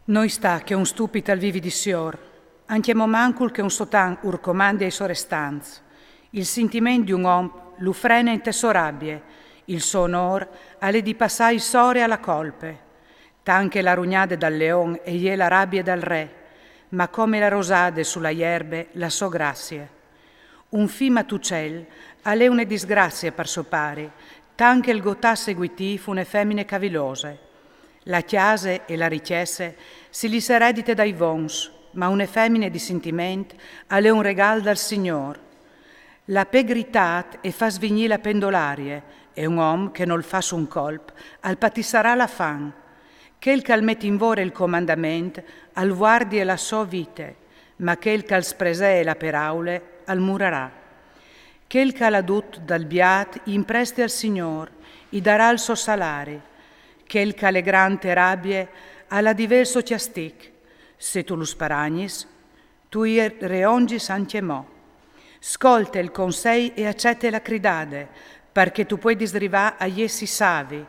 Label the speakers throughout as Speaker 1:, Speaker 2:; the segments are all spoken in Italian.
Speaker 1: Noi sta che un stupid al vivi di sior, anche momancul che un sotan urcomandi ai sorestanz. Il sentimento di un uomo lo frena in te rabbie, il suo onor alle di passare sore alla colpe. Tanche la rugnade dal leon e ie la rabbia dal re, ma come la rosade sulla ierbe la so grazie. Un fima tucel alle une disgrazie per suo pari, tanche il gotà seguitì fu ne femmine cavilose. La chiase e la richiese si li s'eredite dai vons, ma une femmine di sentiment alle un regal dal Signor. La pegritat e fa svignì la pendolarie, e un uom che non fa su un colp, al patissarà la fan. Quel cal met in vore il comandament, al guardie la so vite, ma quel cal sprese la peraule, al murarà. Quel cal adut dal biat impresti al Signor, i darà il suo salari. Quel cal è grande rabbie, alla diverso ciastic. Se tu lo sparagnis, tu reongis anche mo. Scolte il consei e accette la cridade, perché tu puoi disrivà a essi savi.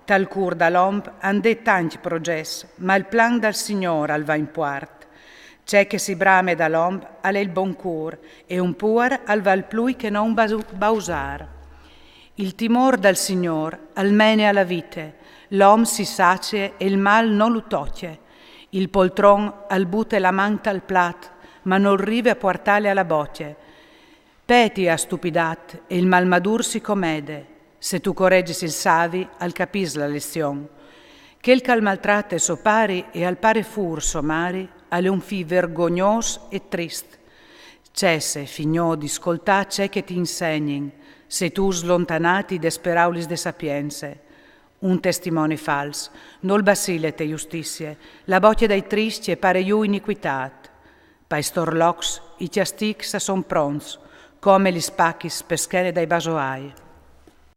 Speaker 1: Tal cur da l'omp ande tanti proges, ma il plan dal Signor al va in puart. C'è che si brame da l'omp alle il bon cur, e un puer al va il plui che non bausar. Il timor dal Signor almene alla vite, l'om si sacie e il mal non lo tocche. Il poltron al bute la manta al plat, ma non rive a portale alla bocce. Peti a stupidat e il malmadur si comede. Se tu corregges il savi, al capis la lezion. Quel cal maltratte so pari e al pare fur somari, alle un fi vergognos e trist. Cesse, fignò, di scoltà c'è che ti insegnin, se tu slontanati desperaulis de sapienze. Un testimone fals, nol basile te justizie, la boccia dai tristi e pare iu iniquitat. Paistor lox, i ciastic sa son prons, come li spacchis peschere dai basoai.